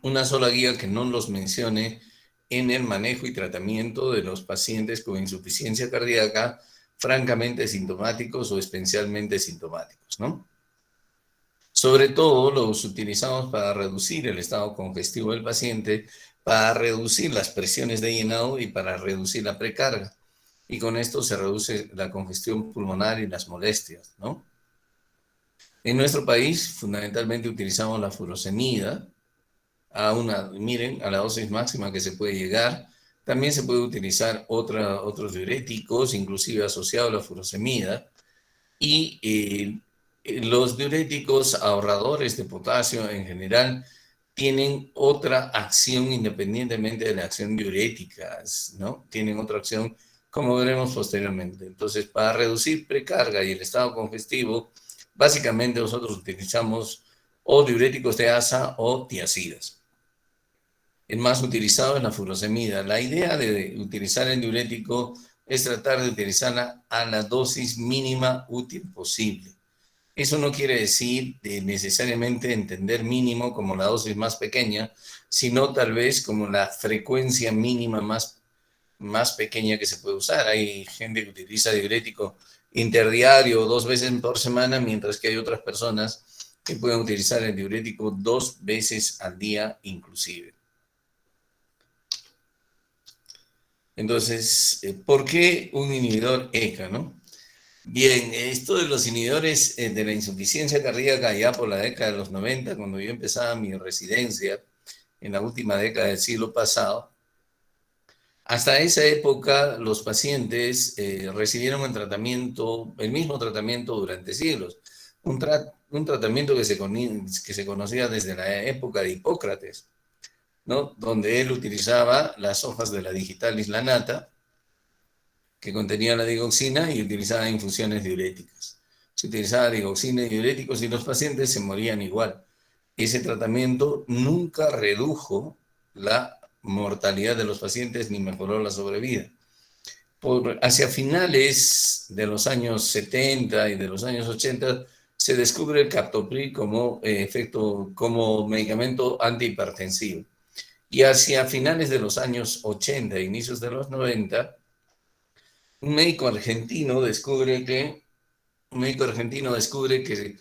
una sola guía que no los mencione en el manejo y tratamiento de los pacientes con insuficiencia cardíaca francamente sintomáticos o especialmente sintomáticos, ¿no? Sobre todo los utilizamos para reducir el estado congestivo del paciente, para reducir las presiones de llenado y para reducir la precarga. Y con esto se reduce la congestión pulmonar y las molestias, ¿no? En nuestro país, fundamentalmente utilizamos la furosemida, miren, a la dosis máxima que se puede llegar. También se puede utilizar otros diuréticos, inclusive asociado a la furosemida. Y los diuréticos ahorradores de potasio en general tienen otra acción independientemente de la acción diurética, ¿no? Tienen otra acción, como veremos posteriormente. Entonces, para reducir precarga y el estado congestivo, básicamente nosotros utilizamos o diuréticos de asa o tiazidas. El más utilizado es la furosemida. La idea de utilizar el diurético es tratar de utilizarla a la dosis mínima útil posible. Eso no quiere decir necesariamente entender mínimo como la dosis más pequeña, sino tal vez como la frecuencia mínima más pequeña que se puede usar. Hay gente que utiliza diurético interdiario 2 veces por semana, mientras que hay otras personas que pueden utilizar el diurético 2 veces al día inclusive. Entonces, ¿por qué un inhibidor ECA, no? Bien, esto de los inhibidores de la insuficiencia cardíaca ya por la década de los 90, cuando yo empezaba mi residencia en la última década del siglo pasado, hasta esa época los pacientes recibieron el mismo tratamiento durante siglos, un tratamiento que se conocía desde la época de Hipócrates, ¿no? Donde él utilizaba las hojas de la digitalis lanata, que contenía la digoxina, y utilizaba infusiones diuréticas. Se utilizaba digoxina y diuréticos y los pacientes se morían igual. Ese tratamiento nunca redujo la mortalidad de los pacientes ni mejoró la sobrevida. Hacia finales de los años 70 y de los años 80 se descubre el captopril como medicamento antihipertensivo. Y hacia finales de los años 80 e inicios de los 90, un médico argentino descubre que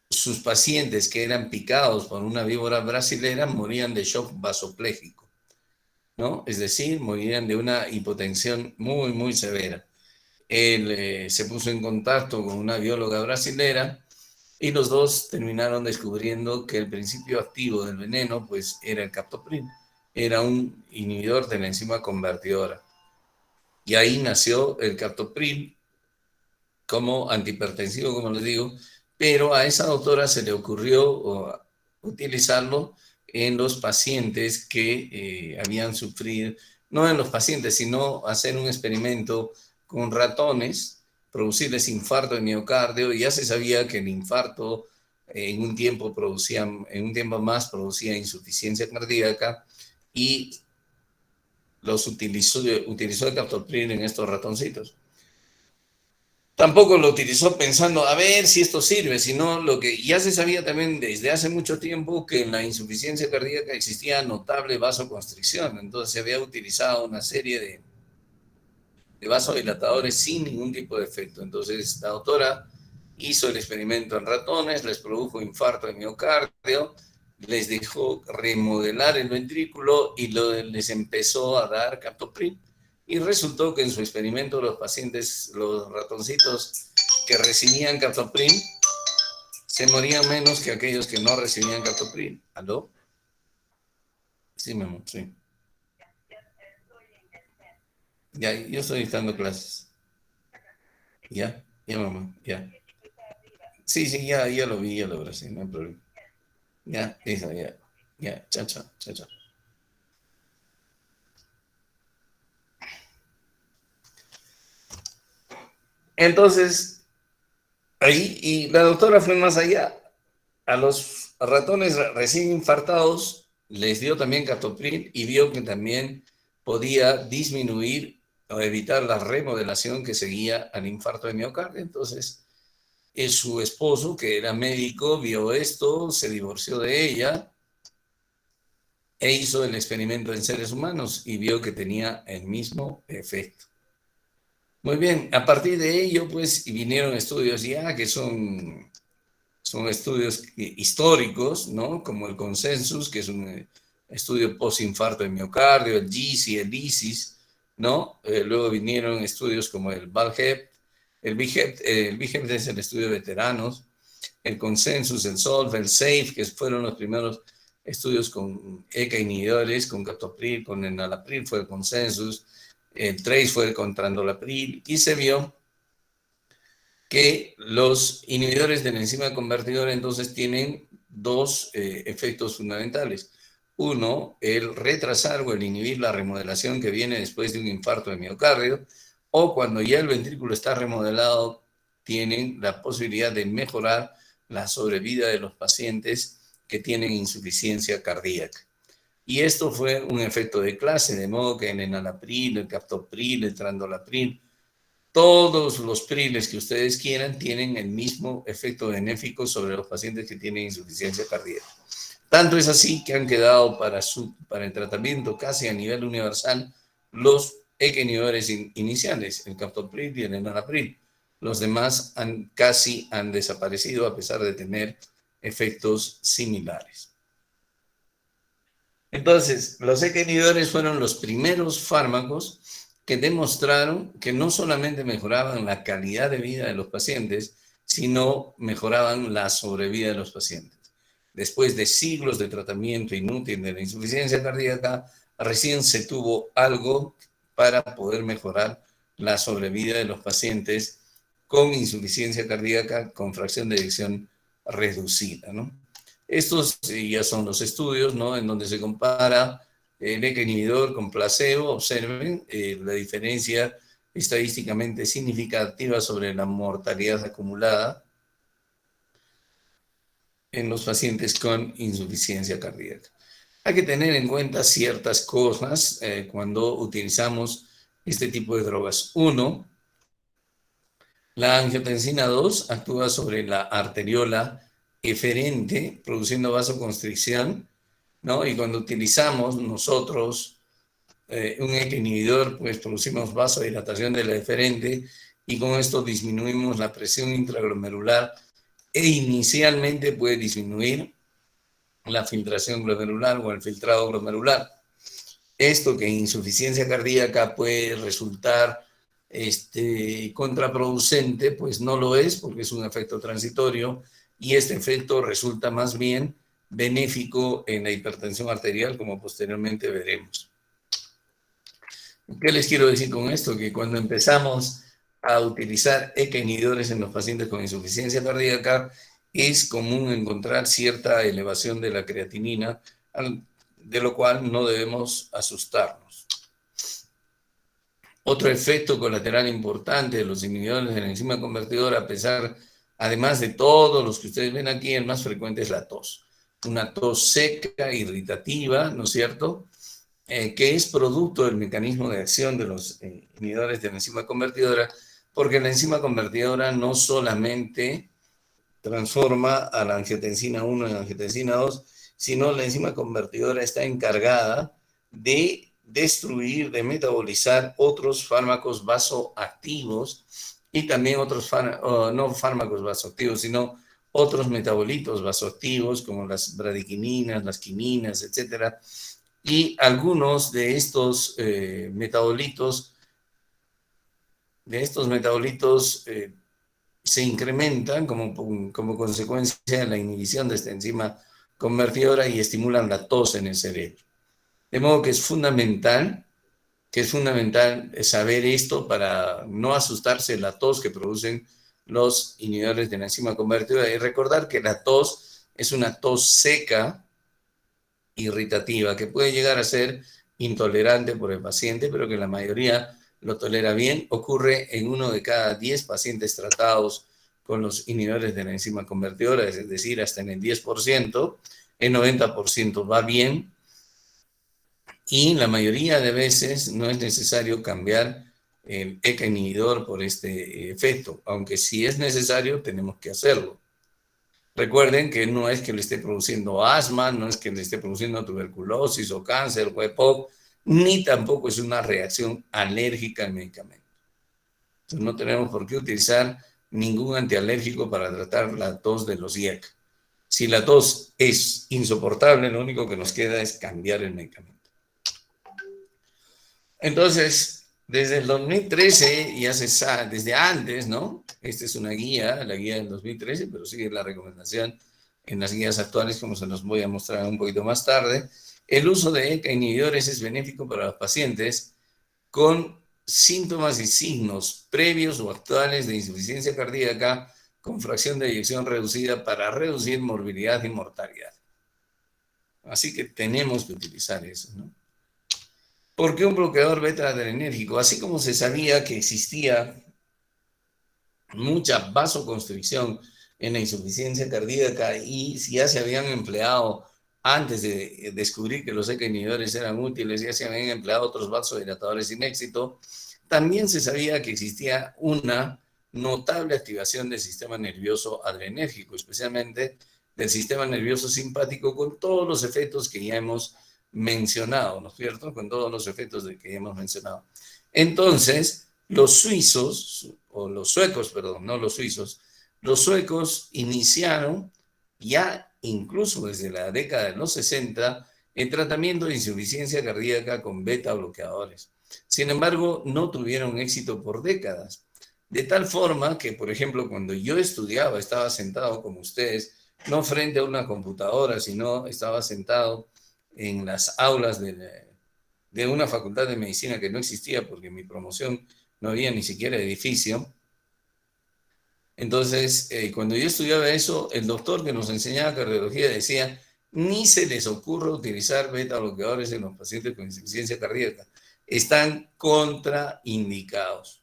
sus pacientes que eran picados por una víbora brasilera morían de shock vasopléjico, ¿no? Es decir, morían de una hipotensión muy, muy severa. Él se puso en contacto con una bióloga brasilera y los dos terminaron descubriendo que el principio activo del veneno pues era el captopril, era un inhibidor de la enzima convertidora. Y ahí nació el captopril como antihipertensivo, como les digo, pero a esa doctora se le ocurrió utilizarlo en los pacientes que habían sufrido, no en los pacientes, sino hacer un experimento con ratones, producirles infarto de miocardio, y ya se sabía que el infarto en un tiempo más producía insuficiencia cardíaca, y utilizó el captopril en estos ratoncitos. Tampoco lo utilizó pensando a ver si esto sirve, sino lo que ya se sabía también desde hace mucho tiempo, que en la insuficiencia cardíaca existía notable vasoconstricción. Entonces se había utilizado una serie de vasodilatadores sin ningún tipo de efecto. Entonces la doctora hizo el experimento en ratones, les produjo infarto de miocardio, les dejó remodelar el ventrículo y les empezó a dar captopril. Y resultó que en su experimento los ratoncitos que recibían captopril se morían menos que aquellos que no recibían captopril. ¿Aló? Sí, mi amor, sí. Ya, yo estoy dictando clases. Ya, ya, mamá, ya. Sí, sí, ya lo vi, ya lo vi, sí, no hay problema. Ya, listo, ya. Ya, chao, chao, chao, chao. Entonces, ahí, y la doctora fue más allá. A los ratones recién infartados les dio también captopril y vio que también podía disminuir o evitar la remodelación que seguía al infarto de miocardio. Entonces, su esposo, que era médico, vio esto, se divorció de ella e hizo el experimento en seres humanos y vio que tenía el mismo efecto. Muy bien, a partir de ello, pues, vinieron estudios ya que son estudios históricos, ¿no? Como el Consensus, que es un estudio post-infarto de miocardio, el GISI, el ISIS, ¿no? Luego vinieron estudios como el VALHEP, el VIGEP es el estudio de veteranos, el Consensus, el SOLVE, el SAFE, que fueron los primeros estudios con ECA inhibidores, con captopril, con enalapril, fue el Consensus, el TRACE fue con trandolapril, y se vio que los inhibidores de la enzima convertidora entonces tienen dos efectos fundamentales. Uno, el retrasar o el inhibir la remodelación que viene después de un infarto de miocardio, o cuando ya el ventrículo está remodelado, tienen la posibilidad de mejorar la sobrevida de los pacientes que tienen insuficiencia cardíaca. Y esto fue un efecto de clase, de modo que el enalapril, el captopril, el trandolapril, todos los priles que ustedes quieran tienen el mismo efecto benéfico sobre los pacientes que tienen insuficiencia cardíaca. Tanto es así que han quedado para el tratamiento casi a nivel universal los ECA inhibidores iniciales, el captopril y el enalapril. Los demás casi han desaparecido a pesar de tener efectos similares. Entonces, los ECA inhibidores fueron los primeros fármacos que demostraron que no solamente mejoraban la calidad de vida de los pacientes, sino mejoraban la sobrevida de los pacientes. Después de siglos de tratamiento inútil de la insuficiencia cardíaca, recién se tuvo algo para poder mejorar la sobrevida de los pacientes con insuficiencia cardíaca con fracción de eyección reducida, ¿no? Estos ya son los estudios, ¿no? En donde se compara el ECA inhibidor con placebo. Observen la diferencia estadísticamente significativa sobre la mortalidad acumulada en los pacientes con insuficiencia cardíaca. Hay que tener en cuenta ciertas cosas cuando utilizamos este tipo de drogas. Uno, la angiotensina 2 actúa sobre la arteriola eferente, produciendo vasoconstricción, ¿no? Y cuando utilizamos nosotros un ECA inhibidor, pues producimos vasodilatación de la eferente y con esto disminuimos la presión intraglomerular e inicialmente puede disminuir la filtración glomerular o el filtrado glomerular. Esto que en insuficiencia cardíaca puede resultar contraproducente, pues no lo es porque es un efecto transitorio y este efecto resulta más bien benéfico en la hipertensión arterial, como posteriormente veremos. ¿Qué les quiero decir con esto? Que cuando empezamos a utilizar ECA inhibidores en los pacientes con insuficiencia cardíaca, es común encontrar cierta elevación de la creatinina, de lo cual no debemos asustarnos. Otro efecto colateral importante de los inhibidores de la enzima convertidora, además de todos los que ustedes ven aquí, el más frecuente es la tos. Una tos seca, irritativa, ¿no es cierto?, que es producto del mecanismo de acción de los inhibidores de la enzima convertidora, porque la enzima convertidora no solamente transforma a la angiotensina 1 en angiotensina 2, sino la enzima convertidora está encargada de destruir, de metabolizar otros fármacos vasoactivos y también otros, no fármacos vasoactivos, sino otros metabolitos vasoactivos como las bradiquininas, las quininas, etcétera. Y algunos de estos metabolitos se incrementan como consecuencia de la inhibición de esta enzima convertidora y estimulan la tos en el cerebro. De modo que es fundamental saber esto para no asustarse de la tos que producen los inhibidores de la enzima convertidora y recordar que la tos es una tos seca, irritativa, que puede llegar a ser intolerante por el paciente, pero que la mayoría lo tolera bien. Ocurre en 1 de cada 10 pacientes tratados con los inhibidores de la enzima convertidora, es decir, hasta en el 10%, el 90% va bien, y la mayoría de veces no es necesario cambiar el ECA inhibidor por este efecto, aunque si es necesario tenemos que hacerlo. Recuerden que no es que le esté produciendo asma, no es que le esté produciendo tuberculosis o cáncer o EPOC, ni tampoco es una reacción alérgica al medicamento. Entonces no tenemos por qué utilizar ningún antialérgico para tratar la tos de los IEC. Si la tos es insoportable, lo único que nos queda es cambiar el medicamento. Entonces, desde el 2013 ya se sabe, desde antes, ¿no? Esta es una guía, la guía del 2013, pero sigue la recomendación en las guías actuales, como se los voy a mostrar un poquito más tarde. El uso de ECA inhibidores es benéfico para los pacientes con síntomas y signos previos o actuales de insuficiencia cardíaca con fracción de eyección reducida para reducir morbilidad y mortalidad. Así que tenemos que utilizar eso, ¿no? ¿Por qué un bloqueador beta-adrenérgico? Así como se sabía que existía mucha vasoconstricción en la insuficiencia cardíaca y si ya se habían empleado, antes de descubrir que los ECA inhibidores eran útiles, ya se habían empleado otros vasodilatadores sin éxito, también se sabía que existía una notable activación del sistema nervioso adrenérgico, especialmente del sistema nervioso simpático, con todos los efectos que ya hemos mencionado, ¿no es cierto? Con todos los efectos de que hemos mencionado. Entonces, los suizos, o los suecos, perdón, no los suizos, los suecos iniciaron ya incluso desde la década de los 60 el tratamiento de insuficiencia cardíaca con beta bloqueadores. Sin embargo, no tuvieron éxito por décadas. De tal forma que, por ejemplo, cuando yo estudiaba, estaba sentado como ustedes, no frente a una computadora, sino estaba sentado en las aulas de una facultad de medicina que no existía porque en mi promoción no había ni siquiera edificio. Entonces, cuando yo estudiaba eso, el doctor que nos enseñaba cardiología decía, ni se les ocurre utilizar beta bloqueadores en los pacientes con insuficiencia cardíaca. Están contraindicados.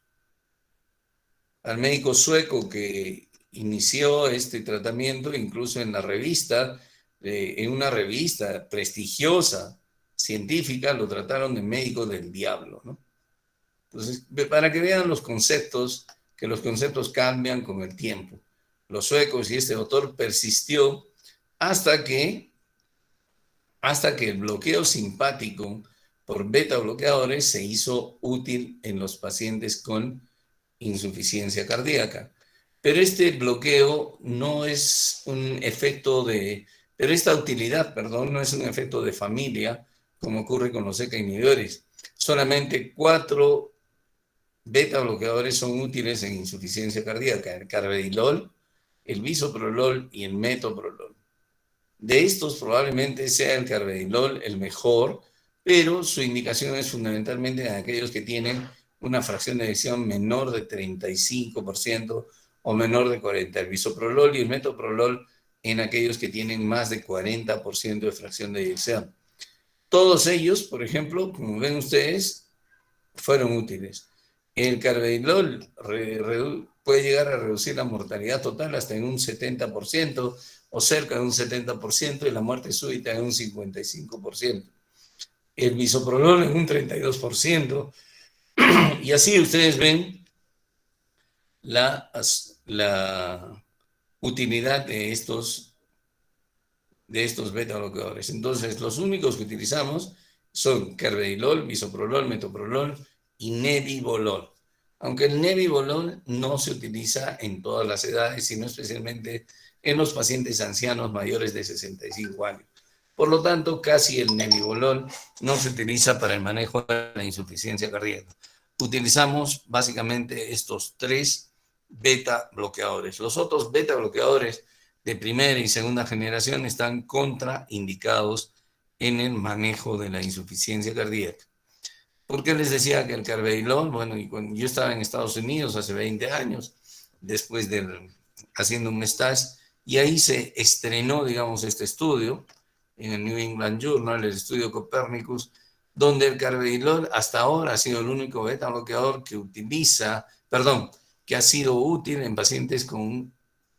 Al médico sueco que inició este tratamiento, incluso en la revista, en una revista prestigiosa, científica, lo trataron de médico del diablo, ¿no? Entonces, para que vean los conceptos, que los conceptos cambian con el tiempo. Los suecos y este doctor persistió hasta que el bloqueo simpático por beta bloqueadores se hizo útil en los pacientes con insuficiencia cardíaca. Pero este bloqueo no es un efecto pero esta utilidad, perdón, no es un efecto de familia, como ocurre con los ECA inhibidores. Solamente 4 beta bloqueadores son útiles en insuficiencia cardíaca: el carvedilol, el bisoprolol y el metoprolol. De estos probablemente sea el carvedilol el mejor, pero su indicación es fundamentalmente en aquellos que tienen una fracción de eyección menor de 35% o menor de 40%. El bisoprolol y el metoprolol en aquellos que tienen más de 40% de fracción de eyección. Todos ellos, por ejemplo, como ven ustedes, fueron útiles. El carvedilol puede llegar a reducir la mortalidad total hasta en un 70% o cerca de un 70% y la muerte súbita en un 55%. El bisoprolol en un 32%. Y así ustedes ven la utilidad de estos beta bloqueadores. Entonces, los únicos que utilizamos son carvedilol, bisoprolol, metoprolol y nebivolol. Aunque el nebivolol no se utiliza en todas las edades, sino especialmente en los pacientes ancianos mayores de 65 años. Por lo tanto, casi el nebivolol no se utiliza para el manejo de la insuficiencia cardíaca. Utilizamos básicamente estos 3 beta bloqueadores. Los otros beta bloqueadores de primera y segunda generación están contraindicados en el manejo de la insuficiencia cardíaca. ¿Por qué les decía que el carvedilol? Bueno, y cuando yo estaba en Estados Unidos hace 20 años, después de haciendo un stage, y ahí se estrenó, digamos, este estudio en el New England Journal, el estudio Copernicus, donde el carvedilol hasta ahora ha sido el único beta bloqueador que ha sido útil en pacientes con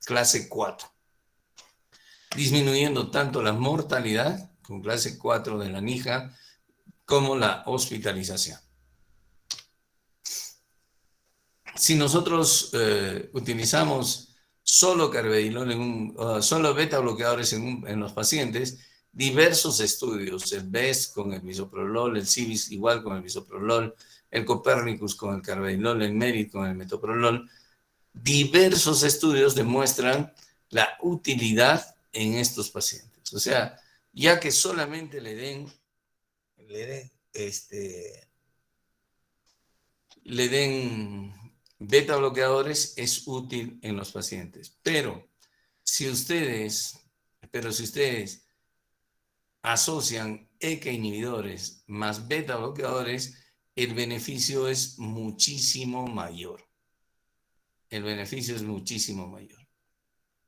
clase 4, disminuyendo tanto la mortalidad con clase 4 de la NIJA como la hospitalización. Si nosotros utilizamos solo carvedilol, solo beta bloqueadores en los pacientes, diversos estudios, el BEST con el bisoprolol, el CIVIS igual con el bisoprolol, el Copernicus con el carvedilol, el MERIT con el metoprolol, diversos estudios demuestran la utilidad en estos pacientes. O sea, ya que solamente le den beta bloqueadores, es útil en los pacientes. Pero si ustedes asocian ECA inhibidores más beta bloqueadores, el beneficio es muchísimo mayor. El beneficio es muchísimo mayor.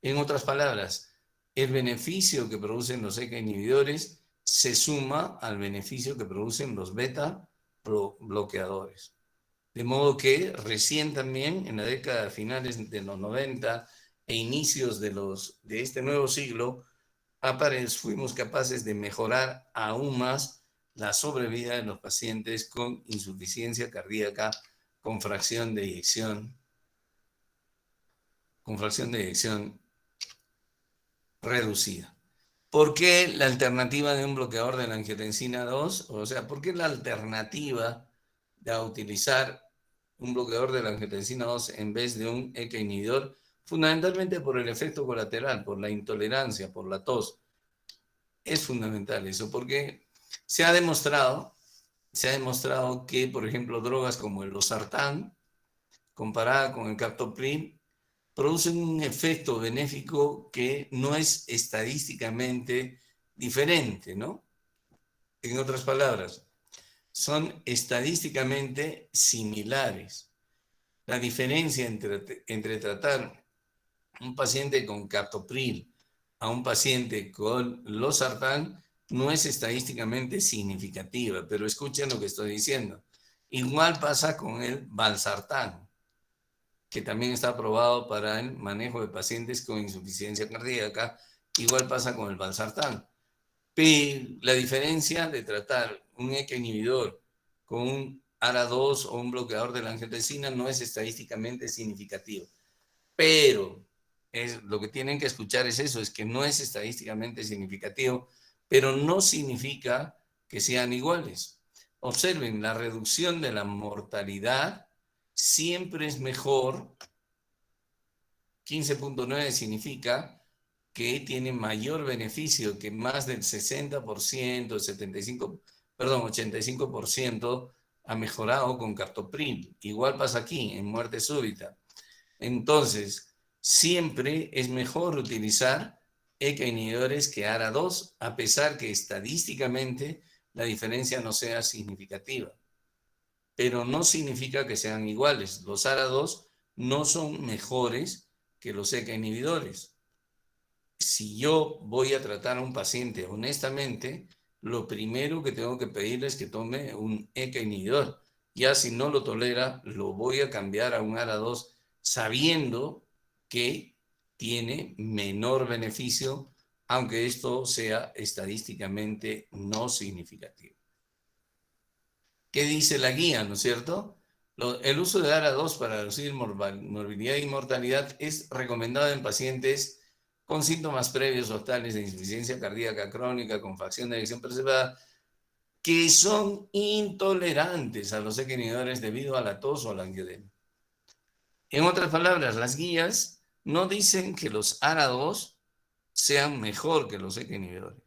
En otras palabras, el beneficio que producen los ECA inhibidores se suma al beneficio que producen los beta bloqueadores. De modo que recién también, en la década finales de los 90 e inicios de este nuevo siglo, fuimos capaces de mejorar aún más la sobrevida de los pacientes con insuficiencia cardíaca con fracción de eyección reducida. ¿Por qué la alternativa de un bloqueador de la angiotensina 2? O sea, ¿por qué la alternativa de utilizar un bloqueador de la angiotensina 2 en vez de un ECA inhibidor? Fundamentalmente por el efecto colateral, por la intolerancia, por la tos. Es fundamental eso, porque se ha demostrado que, por ejemplo, drogas como el losartán, comparada con el captopril, producen un efecto benéfico que no es estadísticamente diferente, ¿no? En otras palabras, son estadísticamente similares. La diferencia entre tratar un paciente con captopril a un paciente con losartán no es estadísticamente significativa, pero escuchen lo que estoy diciendo. Igual pasa con el valsartán, que también está aprobado para el manejo de pacientes con insuficiencia cardíaca. Igual pasa con el valsartán. Pero la diferencia de tratar un ECA inhibidor con un ARA2 o un bloqueador de la angiotensina no es estadísticamente significativo. Pero lo que tienen que escuchar es eso, es que no es estadísticamente significativo, pero no significa que sean iguales. Observen, la reducción de la mortalidad siempre es mejor. 15.9 significa que tiene mayor beneficio, que más del 60%, 85% ha mejorado con captopril. Igual pasa aquí, en muerte súbita. Entonces, siempre es mejor utilizar ECA inhibidores que ARA2, a pesar que estadísticamente la diferencia no sea significativa. Pero no significa que sean iguales. Los ARA2 no son mejores que los ECA inhibidores. Si yo voy a tratar a un paciente honestamente, lo primero que tengo que pedirle es que tome un ECA inhibidor. Ya si no lo tolera, lo voy a cambiar a un ARA2 sabiendo que tiene menor beneficio, aunque esto sea estadísticamente no significativo. ¿Qué dice la guía, no es cierto? El uso de ARA2 para reducir morbilidad y mortalidad es recomendado en pacientes con síntomas previos o tales de insuficiencia cardíaca crónica con fracción de eyección preservada que son intolerantes a los ECA inhibidores debido a la tos o la angioedema. En otras palabras, las guías no dicen que los ARA2 sean mejor que los ECA inhibidores.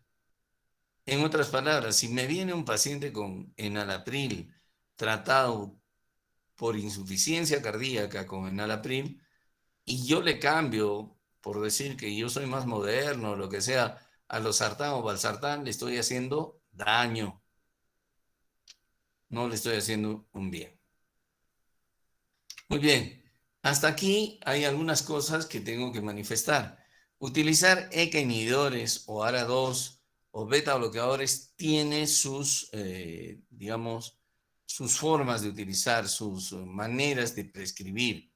En otras palabras, si me viene un paciente con enalapril tratado por insuficiencia cardíaca con enalapril y yo le cambio, por decir que yo soy más moderno, lo que sea, a losartán o valsartán, le estoy haciendo daño. No le estoy haciendo un bien. Muy bien. Hasta aquí hay algunas cosas que tengo que manifestar. Utilizar ECA inhibidores o ARA2 o beta bloqueadores tiene sus, digamos, sus formas de utilizar, sus maneras de prescribir.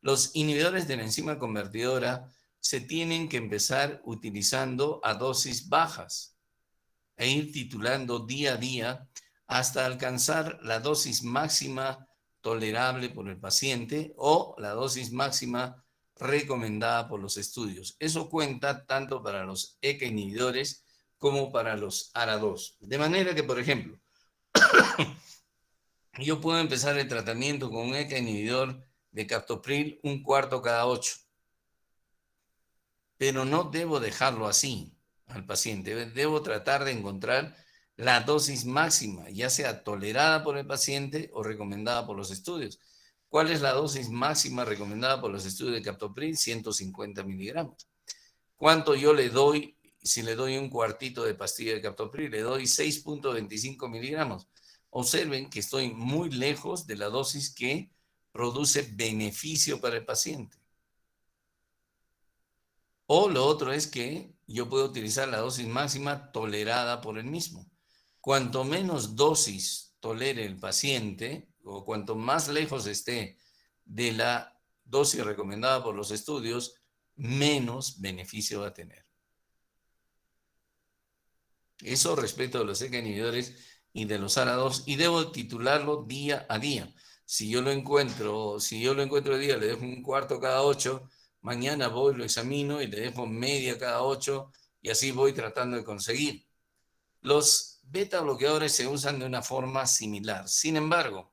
Los inhibidores de la enzima convertidora se tienen que empezar utilizando a dosis bajas e ir titulando día a día hasta alcanzar la dosis máxima tolerable por el paciente o la dosis máxima recomendada por los estudios. Eso cuenta tanto para los ECA inhibidores como para los ARA2. De manera que, por ejemplo, yo puedo empezar el tratamiento con un ECA inhibidor de captopril 1/4 cada 8, pero no debo dejarlo así al paciente. Debo tratar de encontrar la dosis máxima, ya sea tolerada por el paciente o recomendada por los estudios. ¿Cuál es la dosis máxima recomendada por los estudios de captopril? 150 miligramos. ¿Cuánto yo le doy? Si le doy un cuartito de pastilla de captopril, le doy 6.25 miligramos. Observen que estoy muy lejos de la dosis que produce beneficio para el paciente. O lo otro es que yo puedo utilizar la dosis máxima tolerada por el mismo. Cuanto menos dosis tolere el paciente, o cuanto más lejos esté de la dosis recomendada por los estudios, menos beneficio va a tener. Eso respecto de los ECA inhibidores y de los ARA2, y debo titularlo día a día. Si yo lo encuentro hoy día, le dejo un cuarto cada 8, mañana voy, lo examino y le dejo media cada 8, y así voy tratando de conseguir. Los beta bloqueadores se usan de una forma similar. Sin embargo,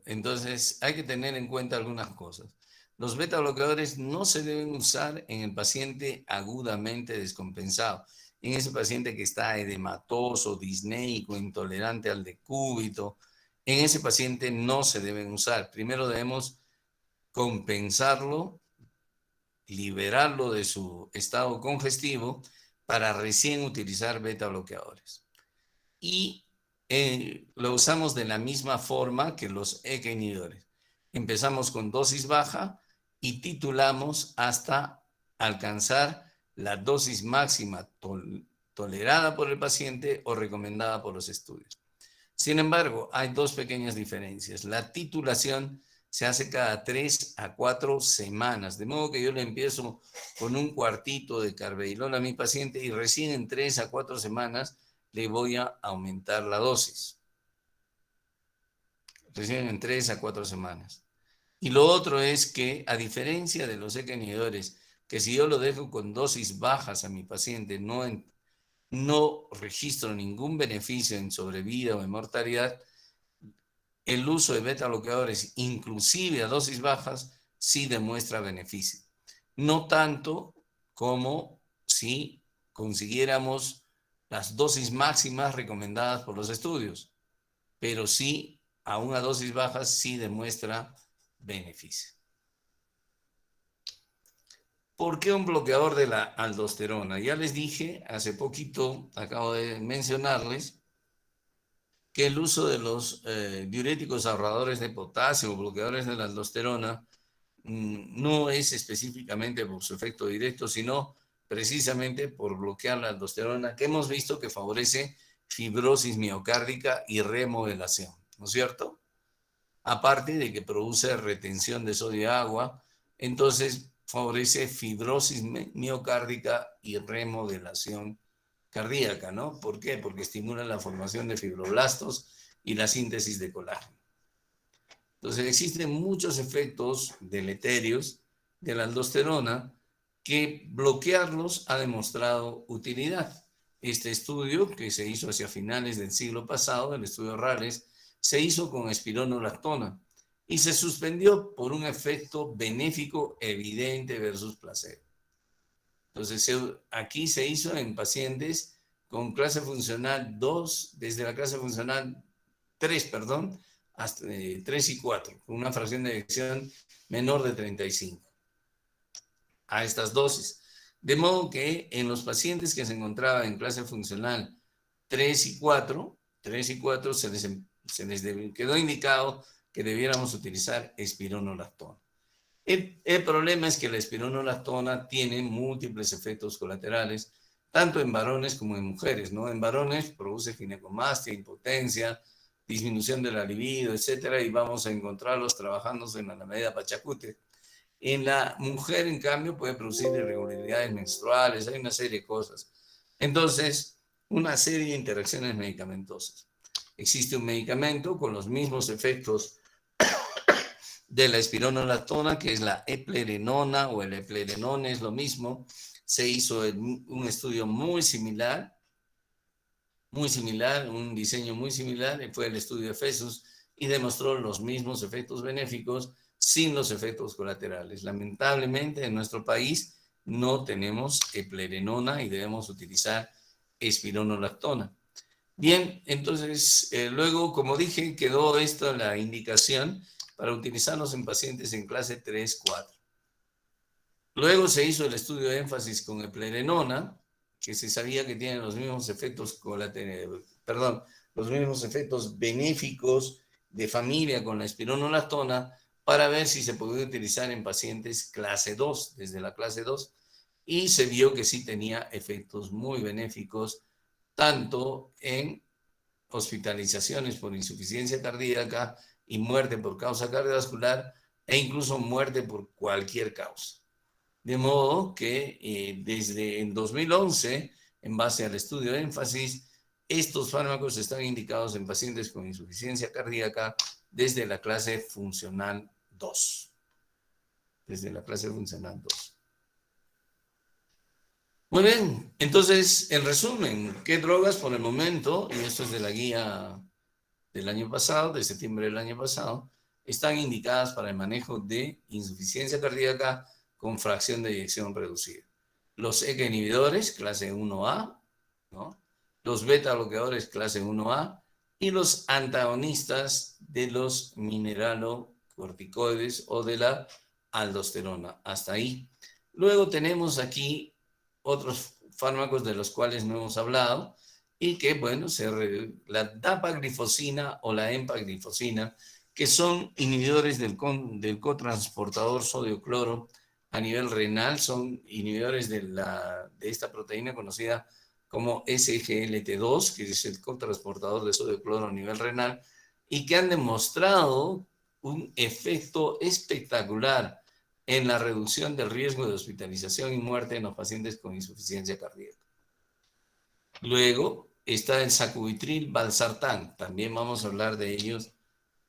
entonces hay que tener en cuenta algunas cosas. Los beta bloqueadores no se deben usar en el paciente agudamente descompensado, en ese paciente que está edematoso, disneico, intolerante al decúbito. En ese paciente no se deben usar. Primero debemos compensarlo, liberarlo de su estado congestivo para recién utilizar beta bloqueadores. Y lo usamos de la misma forma que los ECA inhibidores. Empezamos con dosis baja y titulamos hasta alcanzar la dosis máxima tolerada por el paciente o recomendada por los estudios. Sin embargo, hay dos pequeñas diferencias. La titulación se hace cada 3 a 4 semanas, de modo que yo le empiezo con un cuartito de carvedilol a mi paciente y recién en 3 a 4 semanas le voy a aumentar la dosis. Recién en 3 a 4 semanas. Y lo otro es que, a diferencia de los ECA inhibidores, que si yo lo dejo con dosis bajas a mi paciente, no registro ningún beneficio en sobrevida o en mortalidad, el uso de beta bloqueadores, inclusive a dosis bajas, sí demuestra beneficio. No tanto como si consiguiéramos las dosis máximas recomendadas por los estudios, pero sí, aún a dosis bajas, sí demuestra beneficio. ¿Por qué un bloqueador de la aldosterona? Ya les dije, hace poquito, acabo de mencionarles, que el uso de los diuréticos ahorradores de potasio o bloqueadores de la aldosterona no es específicamente por su efecto directo, sino precisamente por bloquear la aldosterona, que hemos visto que favorece fibrosis miocárdica y remodelación, ¿no es cierto? Aparte de que produce retención de sodio y agua, entonces favorece fibrosis miocárdica y remodelación cardíaca, ¿no? ¿Por qué? Porque estimula la formación de fibroblastos y la síntesis de colágeno. Entonces existen muchos efectos deleterios de la aldosterona que bloquearlos ha demostrado utilidad. Este estudio, que se hizo hacia finales del siglo pasado, el estudio Rales, se hizo con espironolactona y se suspendió por un efecto benéfico evidente versus placebo. Entonces, aquí se hizo en pacientes con clase funcional 2, desde la clase funcional 3, perdón, hasta 3 y 4, con una fracción de eyección menor de 35 a estas dosis. De modo que en los pacientes que se encontraban en clase funcional 3 y 4, se les quedó indicado que debiéramos utilizar espironolactona. El problema es que la espironolactona tiene múltiples efectos colaterales, tanto en varones como en mujeres, ¿no? En varones produce ginecomastia, impotencia, disminución de la libido, etcétera, y vamos a encontrarlos trabajando en la Alameda Pachacute. En la mujer, en cambio, puede producir irregularidades menstruales, hay una serie de cosas. Entonces, una serie de interacciones medicamentosas. Existe un medicamento con los mismos efectos de la espironolactona, que es la eplerenona o el eplerenone, es lo mismo. Se hizo un estudio muy similar, un diseño muy similar, fue el estudio de FESUS y demostró los mismos efectos benéficos sin los efectos colaterales. Lamentablemente en nuestro país no tenemos eplerenona y debemos utilizar espironolactona. Bien, entonces luego, como dije, quedó esta la indicación para utilizarlos en pacientes en clase 3, 4. Luego se hizo el estudio de énfasis con eplerenona, que se sabía que tiene los mismos efectos los mismos efectos benéficos de familia con la espironolactona, para ver si se podía utilizar en pacientes clase 2, desde la clase 2, y se vio que sí tenía efectos muy benéficos, tanto en hospitalizaciones por insuficiencia cardíaca y muerte por causa cardiovascular, e incluso muerte por cualquier causa. De modo que desde el 2011, en base al estudio de énfasis, estos fármacos están indicados en pacientes con insuficiencia cardíaca desde la clase funcional 2. Desde la clase funcional 2. Muy bien, entonces, en resumen, ¿qué drogas por el momento, y esto es de la guía del año pasado, de septiembre del año pasado, están indicadas para el manejo de insuficiencia cardíaca con fracción de eyección reducida? Los ECA inhibidores, clase 1A, ¿no? Los beta bloqueadores, clase 1A, y los antagonistas de los mineralocorticoides o de la aldosterona. Hasta ahí. Luego tenemos aquí otros fármacos de los cuales no hemos hablado, y que, bueno, la dapaglifosina o la empaglifosina, que son inhibidores del cotransportador sodio-cloro a nivel renal, son inhibidores de esta proteína conocida como SGLT2, que es el cotransportador de sodio-cloro a nivel renal, y que han demostrado un efecto espectacular en la reducción del riesgo de hospitalización y muerte en los pacientes con insuficiencia cardíaca. Luego está el sacubitril valsartán, también vamos a hablar de ellos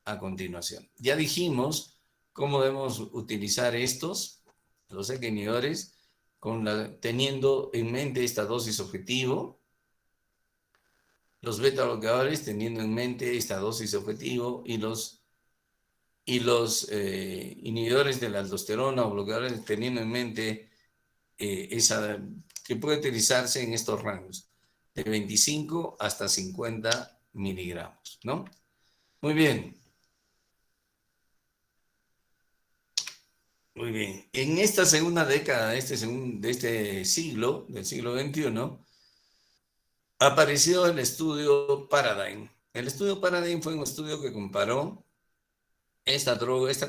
a continuación. Ya dijimos cómo debemos utilizar los ECA inhibidores, teniendo en mente esta dosis objetivo, los beta bloqueadores teniendo en mente esta dosis objetivo, y los inhibidores de la aldosterona o bloqueadores teniendo en mente que puede utilizarse en estos rangos de 25 hasta 50 miligramos, ¿no? Muy bien. Muy bien. En esta segunda década de este siglo, del siglo XXI, apareció el estudio Paradigm. El estudio Paradigm fue un estudio que comparó esta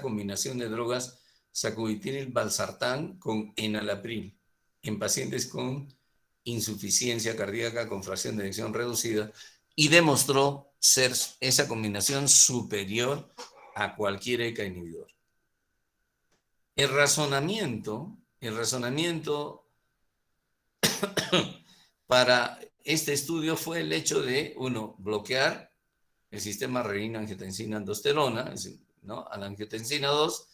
combinación de drogas, sacubitril valsartán con enalapril, en pacientes con insuficiencia cardíaca con fracción de eyección reducida, y demostró ser esa combinación superior a cualquier ECA inhibidor. El razonamiento para este estudio fue el hecho de, uno, bloquear el sistema renina-angiotensina-aldosterona, ¿no?, a la angiotensina 2,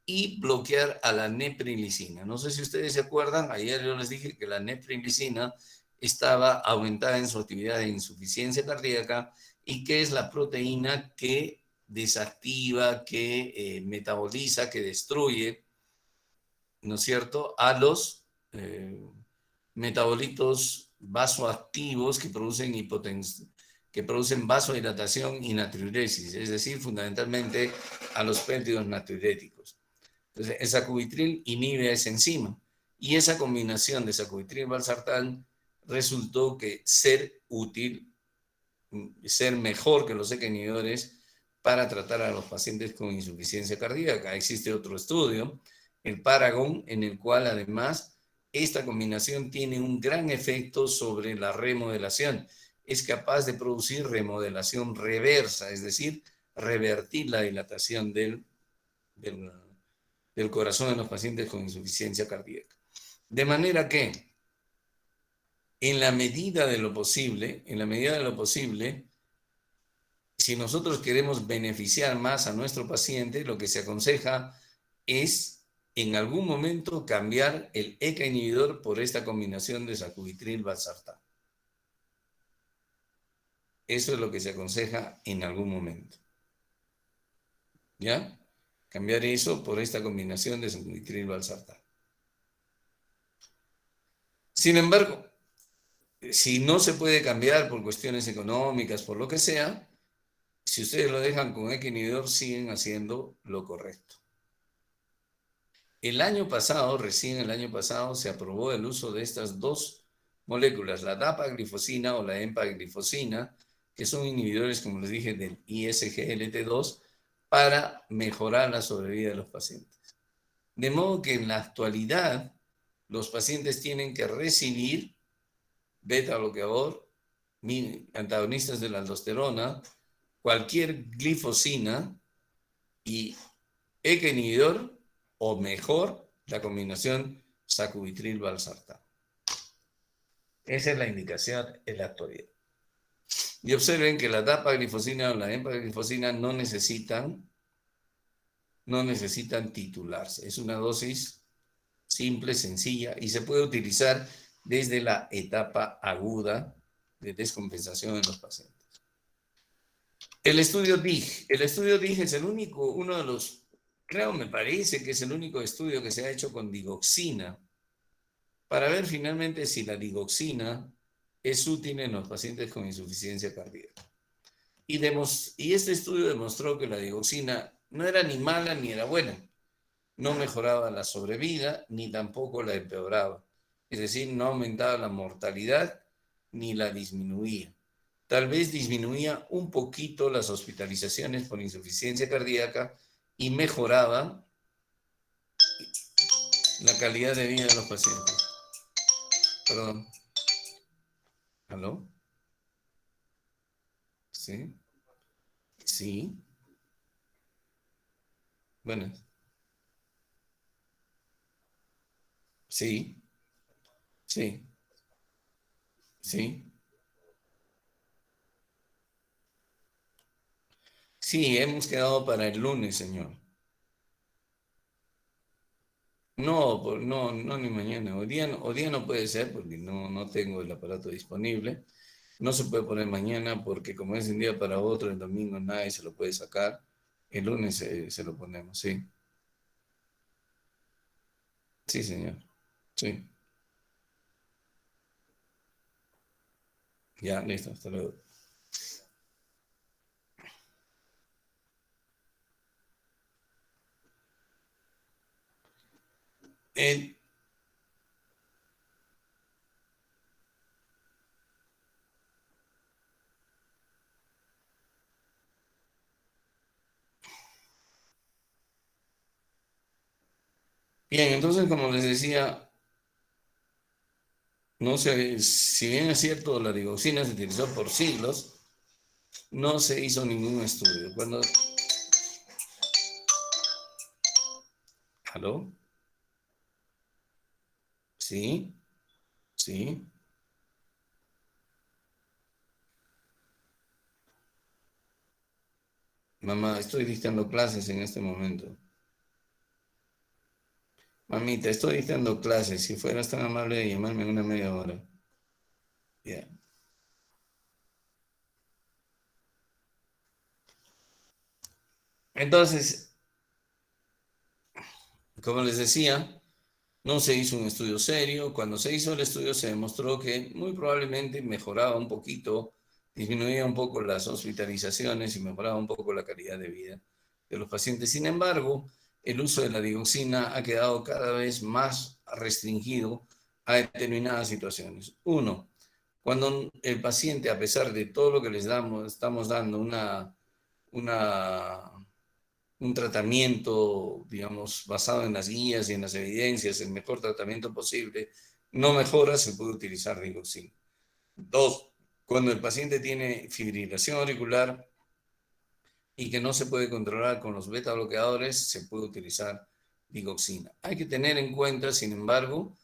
y bloquear a la neprilicina. No sé si ustedes se acuerdan, ayer yo les dije que la neprilicina estaba aumentada en su actividad de insuficiencia cardíaca, y que es la proteína que desactiva, que metaboliza, que destruye, ¿no es cierto?, a los metabolitos vasoactivos que producen vasodilatación y natriuresis, es decir, fundamentalmente a los péptidos natriuréticos. Entonces, el sacubitril inhibe esa enzima, y esa combinación de sacubitril y valsartán resultó que ser mejor que los ECA inhibidores para tratar a los pacientes con insuficiencia cardíaca. Existe otro estudio, el Paragon, en el cual además esta combinación tiene un gran efecto sobre la remodelación. Es capaz de producir remodelación reversa, es decir, revertir la dilatación del corazón en los pacientes con insuficiencia cardíaca. De manera que, en la medida de lo posible, si si nosotros queremos beneficiar más a nuestro paciente, lo que se aconseja es en algún momento cambiar el ECA inhibidor por esta combinación de sacubitril/valsartán. Eso es lo que se aconseja en algún momento. ¿Ya? Cambiar eso por esta combinación de sacubitril/valsartán. Sin embargo, si no se puede cambiar por cuestiones económicas, por lo que sea, si ustedes lo dejan con ECA inhibidor, siguen haciendo lo correcto. El año pasado, recién el año pasado, se aprobó el uso de estas dos moléculas, la dapaglifosina o la empaglifosina, que son inhibidores, como les dije, del ISGLT2, para mejorar la sobrevida de los pacientes. De modo que en la actualidad, los pacientes tienen que recibir beta-bloqueador, antagonistas de la aldosterona, cualquier glifosina y ECA inhibidor, o mejor, la combinación sacubitril/valsartán. Esa es la indicación en la actualidad. Y observen que la dapaglifosina o la empaglifosina no necesitan titularse. Es una dosis simple, sencilla, y se puede utilizar desde la etapa aguda de descompensación en los pacientes. El estudio DIG. El estudio DIG es el único, uno de los, creo, me parece que es el único estudio que se ha hecho con digoxina para ver finalmente si la digoxina es útil en los pacientes con insuficiencia cardíaca. Y este estudio demostró que la digoxina no era ni mala ni era buena. No mejoraba la sobrevida ni tampoco la empeoraba. Es decir, no aumentaba la mortalidad ni la disminuía. Tal vez disminuía un poquito las hospitalizaciones por insuficiencia cardíaca y mejoraba la calidad de vida de los pacientes. Perdón. ¿Aló? ¿Sí? Sí. Bueno. Sí. Sí. Sí. Sí, hemos quedado para el lunes, señor. No, no, ni mañana. Hoy día no puede ser porque no tengo el aparato disponible. No se puede poner mañana porque como es de un día para otro, el domingo nadie se lo puede sacar. El lunes se lo ponemos, sí. Sí, señor. Sí. Ya, listo, hasta luego. Eh, bien, entonces, como les decía, no sé, si bien es cierto, la digoxina se utilizó por siglos, no se hizo ningún estudio. ¿Aló? Sí, sí. Mamá, estoy dictando clases en este momento. Mamita, estoy dictando clases. Si fueras tan amable de llamarme en una media hora. Ya. Entonces, como les decía, no se hizo un estudio serio. Cuando se hizo el estudio se demostró que muy probablemente mejoraba un poquito, disminuía un poco las hospitalizaciones y mejoraba un poco la calidad de vida de los pacientes. Sin embargo, el uso de la digoxina ha quedado cada vez más restringido a determinadas situaciones. Uno, cuando el paciente, a pesar de todo lo que les damos, estamos dando una un tratamiento, digamos, basado en las guías y en las evidencias, el mejor tratamiento posible, no mejora, se puede utilizar digoxina. Dos, cuando el paciente tiene fibrilación auricular y que no se puede controlar con los beta bloqueadores, se puede utilizar digoxina. Hay que tener en cuenta, sin embargo,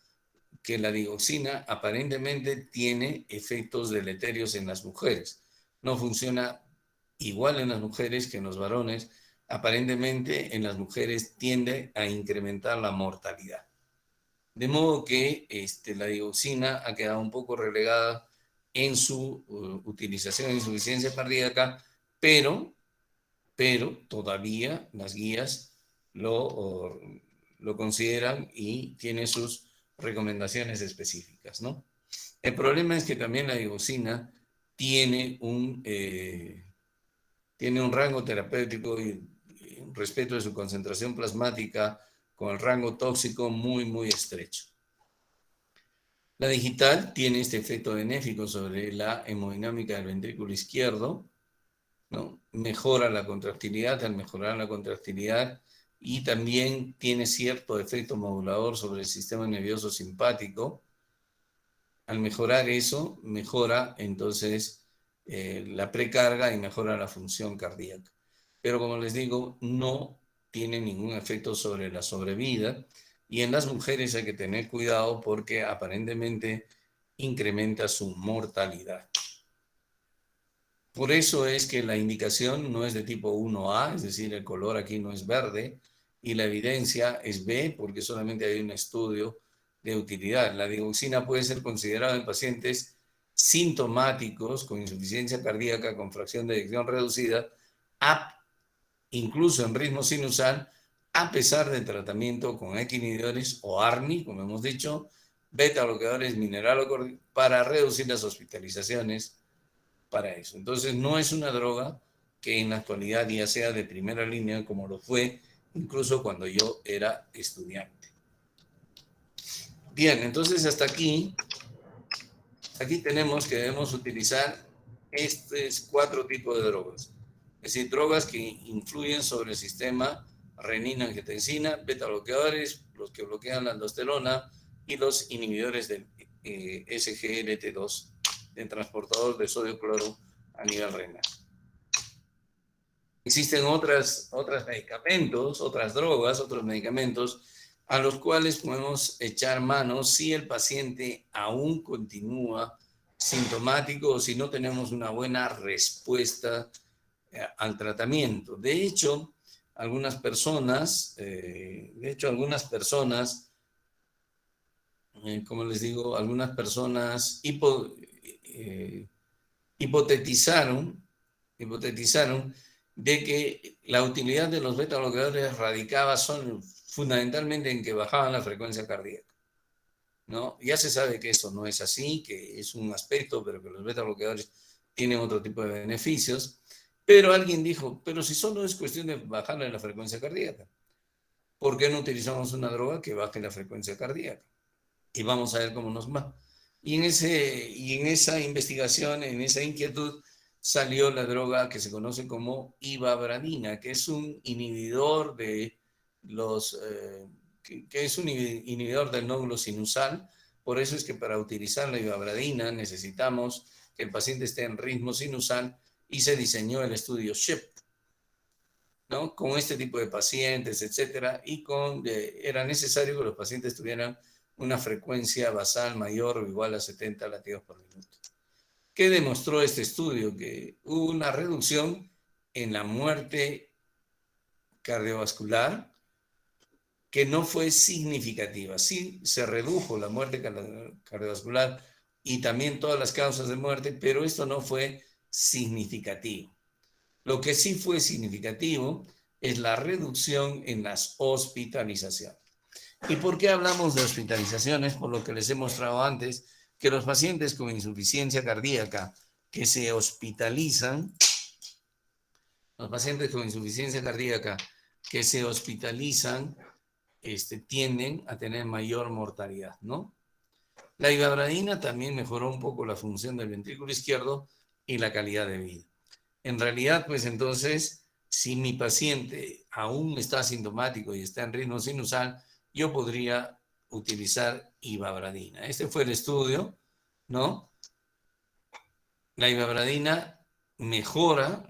que la digoxina aparentemente tiene efectos deleterios en las mujeres. No funciona igual en las mujeres que en los varones, aparentemente en las mujeres tiende a incrementar la mortalidad. De modo que la digoxina ha quedado un poco relegada en su utilización en insuficiencia cardíaca, pero todavía las guías lo consideran y tiene sus recomendaciones específicas, ¿no? El problema es que también la digoxina tiene un rango terapéutico y respecto de su concentración plasmática con el rango tóxico muy, muy estrecho. La digital tiene este efecto benéfico sobre la hemodinámica del ventrículo izquierdo, ¿no? Mejora la contractilidad, al mejorar la contractilidad, y también tiene cierto efecto modulador sobre el sistema nervioso simpático. Al mejorar eso, mejora entonces la precarga y mejora la función cardíaca. Pero como les digo, no tiene ningún efecto sobre la sobrevida, y en las mujeres hay que tener cuidado porque aparentemente incrementa su mortalidad. Por eso es que la indicación no es de tipo 1A, es decir, el color aquí no es verde, y la evidencia es B porque solamente hay un estudio de utilidad. La digoxina puede ser considerada en pacientes sintomáticos con insuficiencia cardíaca con fracción de eyección reducida, incluso en ritmo sinusal, a pesar del tratamiento con X inhibidores o ARNI, como hemos dicho, beta bloqueadores mineralocorticoides, para reducir las hospitalizaciones para eso. Entonces, no es una droga que en la actualidad ya sea de primera línea como lo fue incluso cuando yo era estudiante. Bien, entonces hasta aquí tenemos que debemos utilizar estos 4 tipos de drogas. Es decir, drogas que influyen sobre el sistema renina-angiotensina, beta bloqueadores, los que bloquean la aldosterona, y los inhibidores del SGLT2, del transportador de sodio cloro a nivel renal. Existen otros medicamentos, otras drogas, otros medicamentos a los cuales podemos echar mano si el paciente aún continúa sintomático o si no tenemos una buena respuesta al tratamiento. De hecho, algunas personas, como les digo, algunas personas hipotetizaron de que la utilidad de los beta bloqueadores radicaba fundamentalmente en que bajaban la frecuencia cardíaca, ¿no? Ya se sabe que eso no es así, que es un aspecto, pero que los beta bloqueadores tienen otro tipo de beneficios. Pero alguien dijo, pero si solo es cuestión de bajarle la frecuencia cardíaca, ¿por qué no utilizamos una droga que baje la frecuencia cardíaca? Y vamos a ver cómo nos va. Y en esa investigación, en esa inquietud, salió la droga que se conoce como ivabradina, que es un inhibidor de que es un inhibidor del nódulo sinusal. Por eso es que para utilizar la ivabradina necesitamos que el paciente esté en ritmo sinusal, y se diseñó el estudio SHIP, ¿no? Con este tipo de pacientes, etcétera, y era necesario que los pacientes tuvieran una frecuencia basal mayor o igual a 70 latidos por minuto. ¿Qué demostró este estudio? Que hubo una reducción en la muerte cardiovascular que no fue significativa. Sí se redujo la muerte cardiovascular y también todas las causas de muerte, pero esto no fue significativo. Lo que sí fue significativo es la reducción en las hospitalizaciones. ¿Y por qué hablamos de hospitalizaciones? Por lo que les he mostrado antes, que los pacientes con insuficiencia cardíaca que se hospitalizan, tienden a tener mayor mortalidad, ¿no? La ivabradina también mejoró un poco la función del ventrículo izquierdo y la calidad de vida. En realidad, pues entonces, si mi paciente aún está asintomático y está en ritmo sinusal, yo podría utilizar ivabradina. Este fue el estudio, ¿no? La ivabradina mejora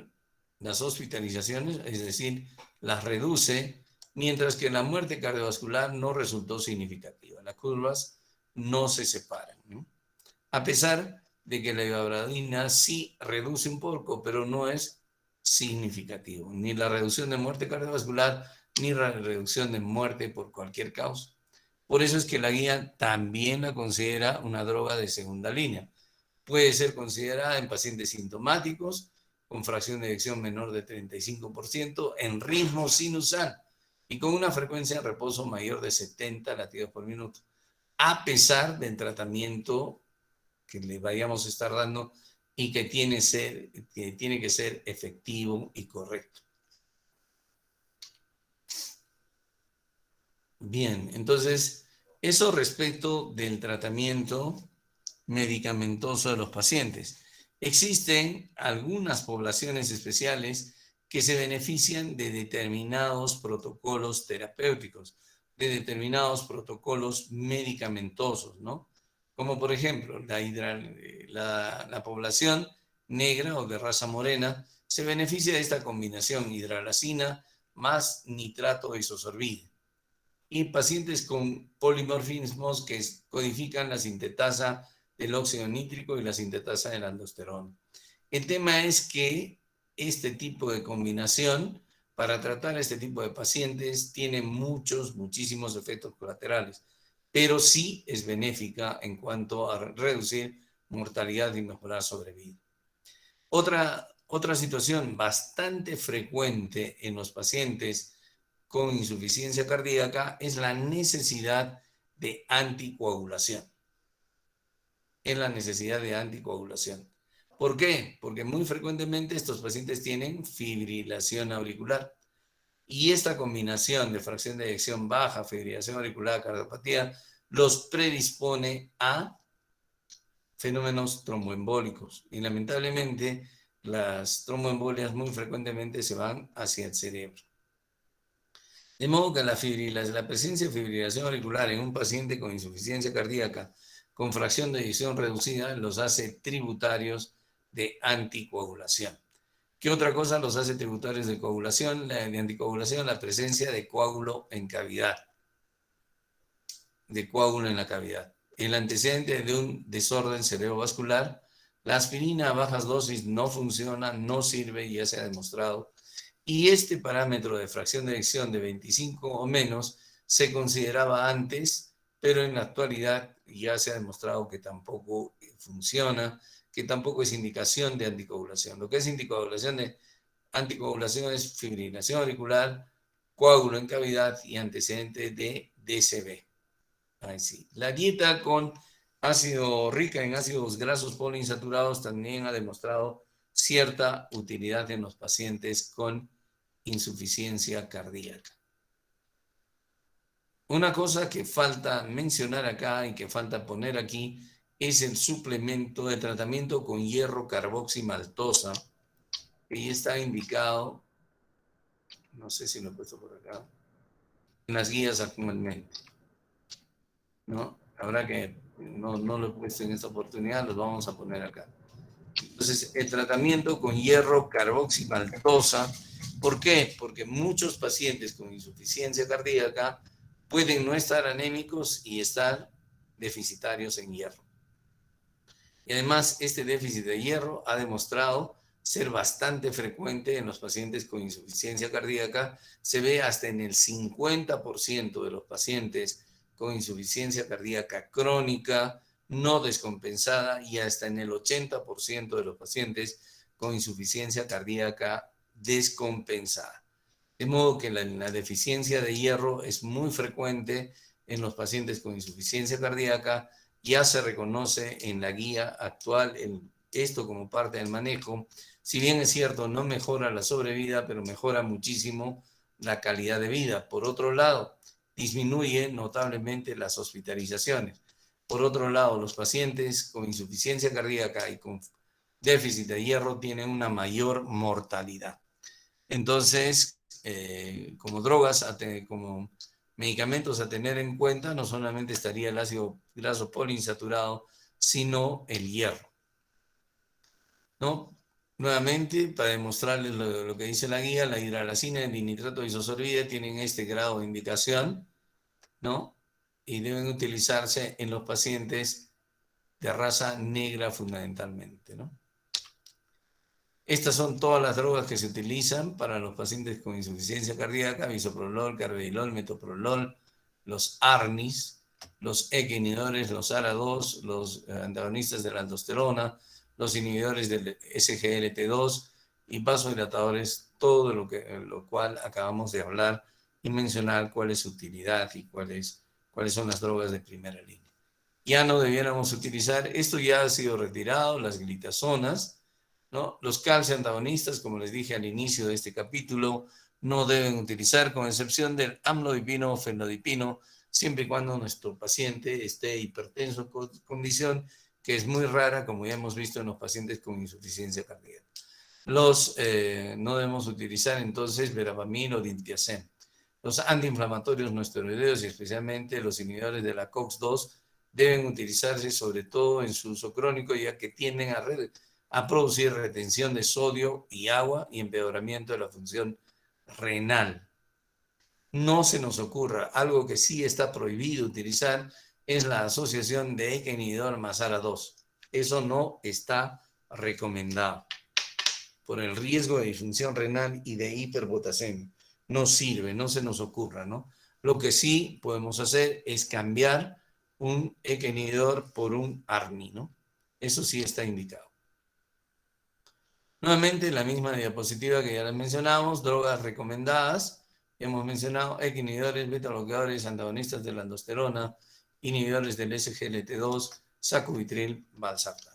las hospitalizaciones, es decir, las reduce, mientras que la muerte cardiovascular no resultó significativa. Las curvas no se separan, ¿no? A pesar de que la ivabradina sí reduce un poco, pero no es significativo, ni la reducción de muerte cardiovascular, ni la reducción de muerte por cualquier causa. Por eso es que la guía también la considera una droga de segunda línea. Puede ser considerada en pacientes sintomáticos, con fracción de eyección menor de 35%, en ritmo sinusal y con una frecuencia de reposo mayor de 70 latidos por minuto, a pesar del tratamiento que le vayamos a estar dando y que tiene que ser efectivo y correcto. Bien, entonces, eso respecto del tratamiento medicamentoso de los pacientes. Existen algunas poblaciones especiales que se benefician de determinados protocolos terapéuticos, de determinados protocolos medicamentosos, ¿no? Como por ejemplo, la población negra o de raza morena se beneficia de esta combinación hidralazina más nitrato de isosorbide. Y pacientes con polimorfismos que codifican la sintetasa del óxido nítrico y la sintetasa de la aldosterona. El tema es que este tipo de combinación para tratar a este tipo de pacientes tiene muchísimos efectos colaterales, pero sí es benéfica en cuanto a reducir mortalidad y mejorar sobrevida. Otra situación bastante frecuente en los pacientes con insuficiencia cardíaca es la necesidad de anticoagulación. Es la necesidad de anticoagulación. ¿Por qué? Porque muy frecuentemente estos pacientes tienen fibrilación auricular. Y esta combinación de fracción de eyección baja, fibrilación auricular, cardiopatía, los predispone a fenómenos tromboembólicos. Y lamentablemente, las tromboembolias muy frecuentemente se van hacia el cerebro. De modo que la presencia de fibrilación auricular en un paciente con insuficiencia cardíaca con fracción de eyección reducida los hace tributarios de anticoagulación. ¿Qué otra cosa los hace tributarios de coagulación? De anticoagulación, la presencia de coágulo en cavidad, de coágulo en la cavidad. El antecedente de un desorden cerebrovascular, la aspirina a bajas dosis no funciona, no sirve, ya se ha demostrado. Y este parámetro de fracción de eyección de 25 o menos se consideraba antes, pero en la actualidad ya se ha demostrado que tampoco funciona, que tampoco es indicación de anticoagulación. Lo que es indicación de anticoagulación es fibrilación auricular, coágulo en cavidad y antecedente de DCB. Ahí sí. La dieta con ácido rica en ácidos grasos poliinsaturados también ha demostrado cierta utilidad en los pacientes con insuficiencia cardíaca. Una cosa que falta mencionar acá y que falta poner aquí es el suplemento de tratamiento con hierro carboximaltosa, que ya está indicado, no sé si lo he puesto por acá, en las guías actualmente, ¿no? Habrá que, no lo he puesto en esta oportunidad, los vamos a poner acá. Entonces, el tratamiento con hierro carboximaltosa, ¿por qué? Porque muchos pacientes con insuficiencia cardíaca pueden no estar anémicos y estar deficitarios en hierro. Y además, este déficit de hierro ha demostrado ser bastante frecuente en los pacientes con insuficiencia cardíaca. Se ve hasta en el 50% de los pacientes con insuficiencia cardíaca crónica, no descompensada, y hasta en el 80% de los pacientes con insuficiencia cardíaca descompensada. De modo que la deficiencia de hierro es muy frecuente en los pacientes con insuficiencia cardíaca. Ya se reconoce en la guía actual esto como parte del manejo. Si bien es cierto, no mejora la sobrevida, pero mejora muchísimo la calidad de vida. Por otro lado, disminuye notablemente las hospitalizaciones. Por otro lado, los pacientes con insuficiencia cardíaca y con déficit de hierro tienen una mayor mortalidad. Entonces, como drogas, como medicamentos a tener en cuenta, no solamente estaría el ácido graso poliinsaturado, sino el hierro, ¿no? Nuevamente, para demostrarles lo que dice la guía, la hidralazina y el dinitrato de isosorbide tienen este grado de indicación, ¿no? Y deben utilizarse en los pacientes de raza negra fundamentalmente, ¿no? Estas son todas las drogas que se utilizan para los pacientes con insuficiencia cardíaca: bisoprolol, carvedilol, metoprolol, los ARNIs, los ECA inhibidores, los ARA2, los antagonistas de la aldosterona, los inhibidores del SGLT2 y vasodilatadores, todo lo cual acabamos de hablar y mencionar cuál es su utilidad y cuáles son las drogas de primera línea. Ya no debiéramos utilizar, esto ya ha sido retirado, las glitazonas, ¿no? Los calcio antagonistas, como les dije al inicio de este capítulo, no deben utilizar, con excepción del amlodipino o fenodipino, siempre y cuando nuestro paciente esté hipertenso, condición que es muy rara, como ya hemos visto en los pacientes con insuficiencia cardíaca. No debemos utilizar entonces verapamil o diltiazem. Los antiinflamatorios no esteroideos y especialmente los inhibidores de la COX-2 deben utilizarse sobre todo en su uso crónico, ya que tienden a producir retención de sodio y agua y empeoramiento de la función renal. No se nos ocurra, algo que sí está prohibido utilizar es la asociación de ECA inhibidor más ARA2. Eso no está recomendado por el riesgo de disfunción renal y de hiperpotasemia. No sirve, no se nos ocurra, ¿no? Lo que sí podemos hacer es cambiar un ECA inhibidor por un ARNI, ¿no? Eso sí está indicado. Nuevamente, la misma diapositiva que ya les mencionamos, drogas recomendadas. Hemos mencionado ECA inhibidores, beta bloqueadores, antagonistas de la aldosterona, inhibidores del SGLT2, sacubitril, valsartán.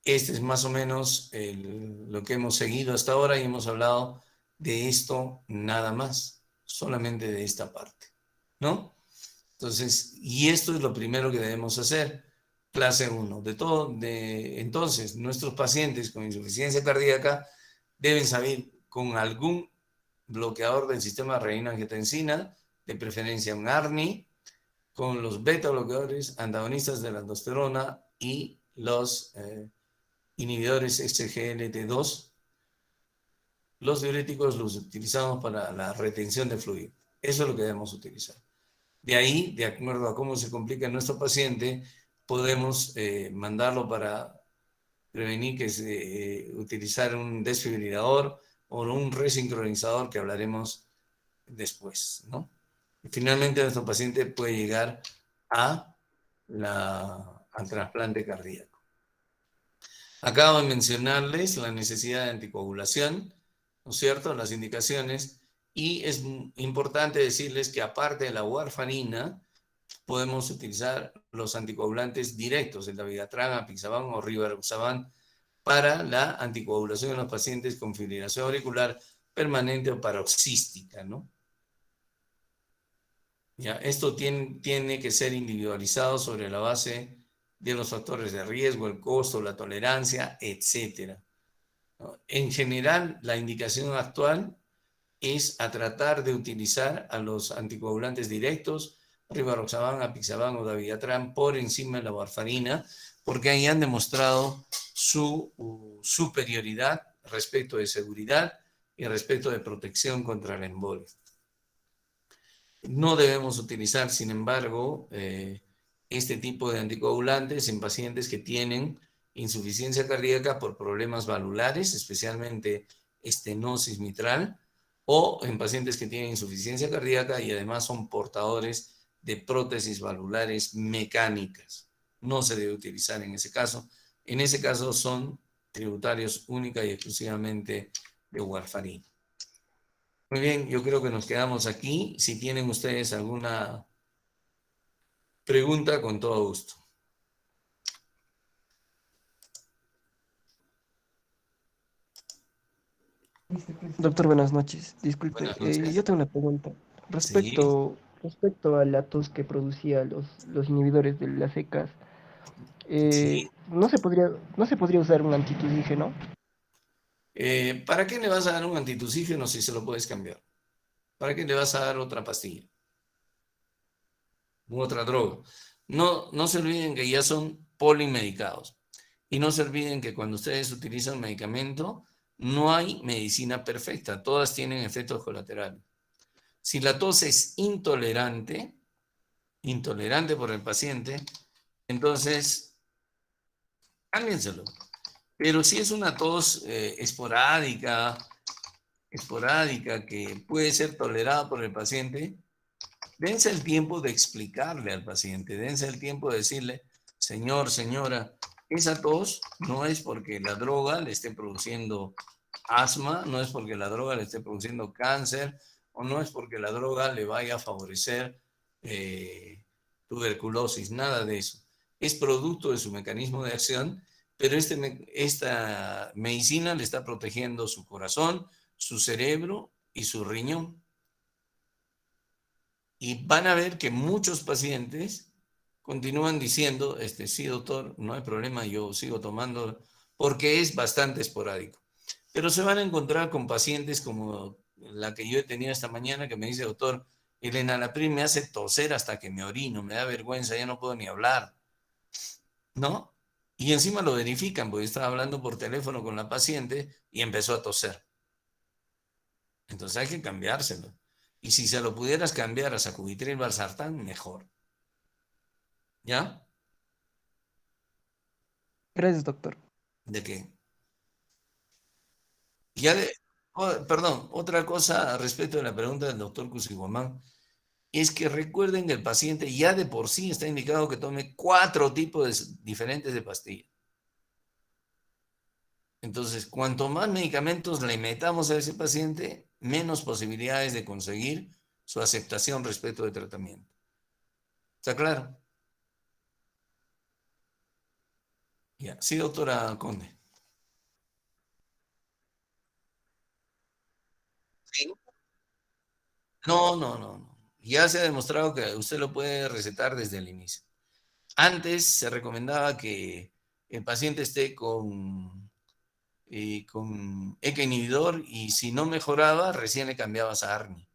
Este es más o menos lo que hemos seguido hasta ahora y hemos hablado de esto nada más, solamente de esta parte, ¿no? Entonces, y esto es lo primero que debemos hacer. Clase 1. Entonces, nuestros pacientes con insuficiencia cardíaca deben saber con algún bloqueador del sistema renina-angiotensina, de preferencia un ARNI, con los beta bloqueadores, antagonistas de la aldosterona y los inhibidores SGLT2. Los diuréticos los utilizamos para la retención de fluido. Eso es lo que debemos utilizar. De ahí, de acuerdo a cómo se complica nuestro paciente, podemos mandarlo para prevenir utilizar un desfibrilador o un resincronizador, que hablaremos después, ¿no? Y finalmente, nuestro paciente puede llegar al trasplante cardíaco. Acabo de mencionarles la necesidad de anticoagulación, ¿no es cierto?, las indicaciones, y es importante decirles que aparte de la warfarina, podemos utilizar los anticoagulantes directos, el dabigatran, apixaban o rivaroxaban, para la anticoagulación en los pacientes con fibrilación auricular permanente o paroxística, ¿no? Ya, esto tiene que ser individualizado sobre la base de los factores de riesgo, el costo, la tolerancia, etc. En general, la indicación actual es a tratar de utilizar a los anticoagulantes directos, rivaroxaban, apixaban o dabigatran, por encima de la warfarina, porque ahí han demostrado su superioridad respecto de seguridad y respecto de protección contra la embolia. No debemos utilizar, sin embargo, este tipo de anticoagulantes en pacientes que tienen insuficiencia cardíaca por problemas valvulares, especialmente estenosis mitral, o en pacientes que tienen insuficiencia cardíaca y además son portadores de prótesis valvulares mecánicas. No se debe utilizar en ese caso. En ese caso son tributarios única y exclusivamente de warfarina. Muy bien, yo creo que nos quedamos aquí. Si tienen ustedes alguna pregunta, con todo gusto. Doctor, buenas noches. Disculpe, Buenas noches. yo tengo una pregunta. Sí, Respecto a la tos que producía los inhibidores de las ECAs, sí. no se podría usar un antitusígeno? ¿Para qué le vas a dar un antitusígeno si se lo puedes cambiar? ¿Para qué le vas a dar otra pastilla? U otra droga. No se olviden que ya son polimedicados. Y no se olviden que cuando ustedes utilizan medicamento, no hay medicina perfecta. Todas tienen efectos colaterales. Si la tos es intolerante por el paciente, entonces cámbienselo. Pero si es una tos esporádica que puede ser tolerada por el paciente, dense el tiempo de explicarle al paciente, dense el tiempo de decirle, señor, señora, esa tos no es porque la droga le esté produciendo asma, no es porque la droga le esté produciendo cáncer, o no es porque la droga le vaya a favorecer tuberculosis, nada de eso. Es producto de su mecanismo de acción, pero esta medicina le está protegiendo su corazón, su cerebro y su riñón. Y van a ver que muchos pacientes continúan diciendo, sí, doctor, no hay problema, yo sigo tomando, porque es bastante esporádico. Pero se van a encontrar con pacientes como la que yo he tenido esta mañana, que me dice, doctor, el enalapril me hace toser hasta que me orino, me da vergüenza, ya no puedo ni hablar, ¿no? Y encima lo verifican, porque estaba hablando por teléfono con la paciente y empezó a toser. Entonces hay que cambiárselo. Y si se lo pudieras cambiar a sacubitril valsartán, mejor. ¿Ya? Gracias, doctor. ¿De qué? Perdón, otra cosa respecto de la pregunta del doctor Cusigomán, es que recuerden que el paciente ya de por sí está indicado que tome 4 tipos diferentes de pastillas. Entonces, cuanto más medicamentos le metamos a ese paciente, menos posibilidades de conseguir su aceptación respecto del tratamiento. ¿Está claro? Ya. Sí, doctora Conde. Sí. No, no, no, no. Ya se ha demostrado que usted lo puede recetar desde el inicio. Antes se recomendaba que el paciente esté con ECA inhibidor y si no mejoraba, recién le cambiabas a ARNI.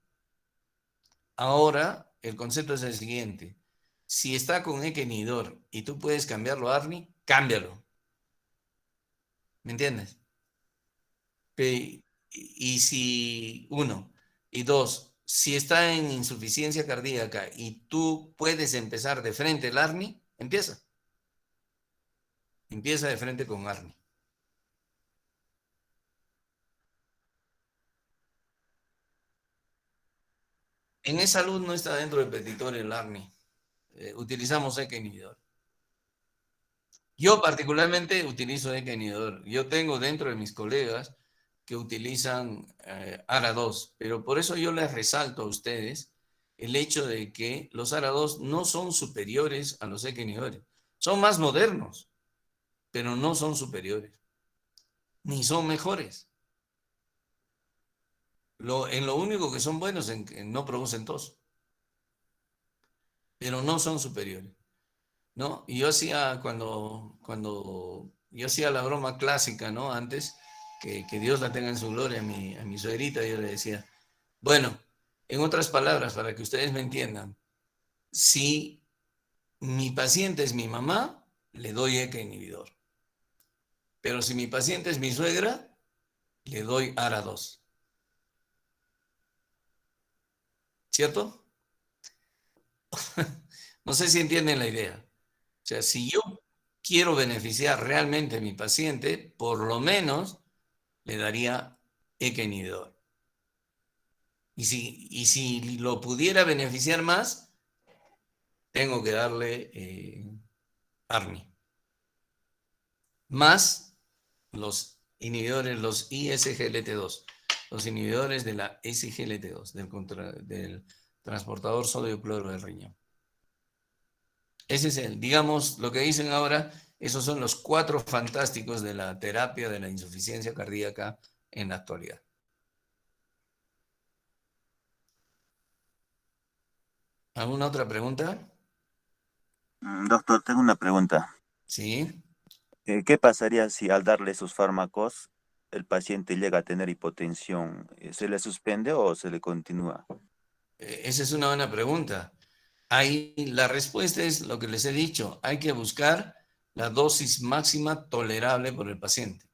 Ahora el concepto es el siguiente. Si está con ECA inhibidor y tú puedes cambiarlo a ARNI, cámbialo. ¿Me entiendes? Y si, uno, y dos, si está en insuficiencia cardíaca y tú puedes empezar de frente el ARNI, empieza. Empieza de frente con ARNI. En esa salud no está dentro del petitorio el ARNI. Utilizamos ECA inhibidor. Yo particularmente utilizo ECA inhibidor. Yo tengo dentro de mis colegas que utilizan ARA2, pero por eso yo les resalto a ustedes el hecho de que los ARA2 no son superiores a los ECA inhibidores. Son más modernos, pero no son superiores, ni son mejores. En lo único que son buenos en que no producen tos, pero no son superiores, ¿no? Y yo hacía cuando yo hacía la broma clásica, ¿no? Antes, que Dios la tenga en su gloria a mi suegrita, yo le decía, bueno, en otras palabras, para que ustedes me entiendan, si mi paciente es mi mamá, le doy ECA inhibidor. Pero si mi paciente es mi suegra, le doy ARA2. ¿Cierto? No sé si entienden la idea. O sea, si yo quiero beneficiar realmente a mi paciente, por lo menos le daría ECA inhibidor. Y si lo pudiera beneficiar más, tengo que darle ARNI. Más los inhibidores, los ISGLT2, los inhibidores de la SGLT2, del transportador sodio-cloro del riñón. Ese es digamos, lo que dicen ahora, esos son los 4 fantásticos de la terapia de la insuficiencia cardíaca en la actualidad. ¿Alguna otra pregunta? Doctor, tengo una pregunta. Sí. ¿Qué pasaría si al darle esos fármacos el paciente llega a tener hipotensión? ¿Se le suspende o se le continúa? Esa es una buena pregunta. Ahí la respuesta es lo que les he dicho. Hay que buscar la dosis máxima tolerable por el paciente.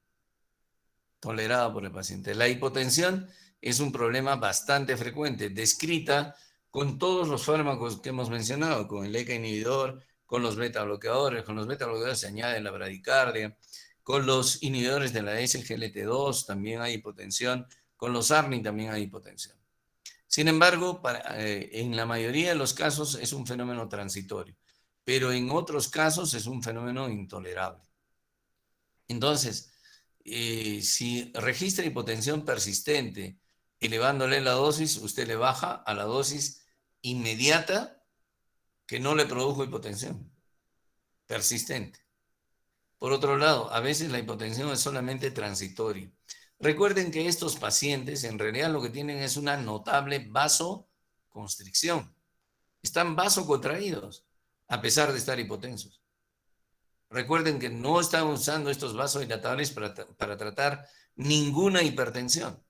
Tolerada por el paciente. La hipotensión es un problema bastante frecuente, descrita con todos los fármacos que hemos mencionado, con el ECA inhibidor, con los beta bloqueadores. Con los beta bloqueadores se añade la bradicardia, Con los inhibidores de la SGLT2 también hay hipotensión. Con los ARNI también hay hipotensión. Sin embargo, en la mayoría de los casos es un fenómeno transitorio, pero en otros casos es un fenómeno intolerable. Entonces, si registra hipotensión persistente, elevándole la dosis, usted le baja a la dosis inmediata que no le produjo hipotensión persistente. Por otro lado, a veces la hipotensión es solamente transitoria. Recuerden que estos pacientes en realidad lo que tienen es una notable vasoconstricción. Están vasocontraídos a pesar de estar hipotensos. Recuerden que no están usando estos vasodilatadores para tratar ninguna hipertensión.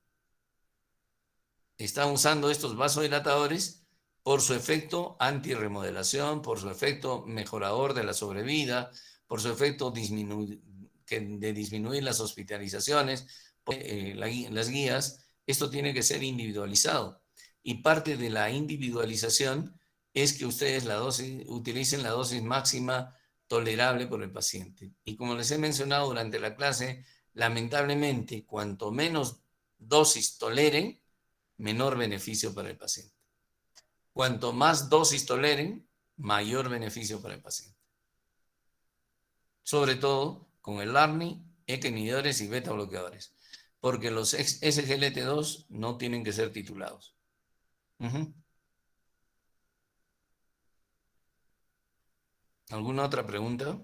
Están usando estos vasodilatadores por su efecto antirremodelación, por su efecto mejorador de la sobrevida, por su efecto de disminuir las hospitalizaciones, las guías. Esto tiene que ser individualizado. Y parte de la individualización es que ustedes utilicen la dosis máxima tolerable por el paciente. Y como les he mencionado durante la clase, lamentablemente, cuanto menos dosis toleren, menor beneficio para el paciente. Cuanto más dosis toleren, mayor beneficio para el paciente. Sobre todo con el ARNI, ECA inhibidores y beta bloqueadores, porque los SGLT2 no tienen que ser titulados. ¿Alguna otra pregunta?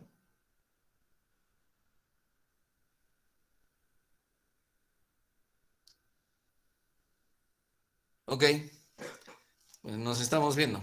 Ok, pues nos estamos viendo.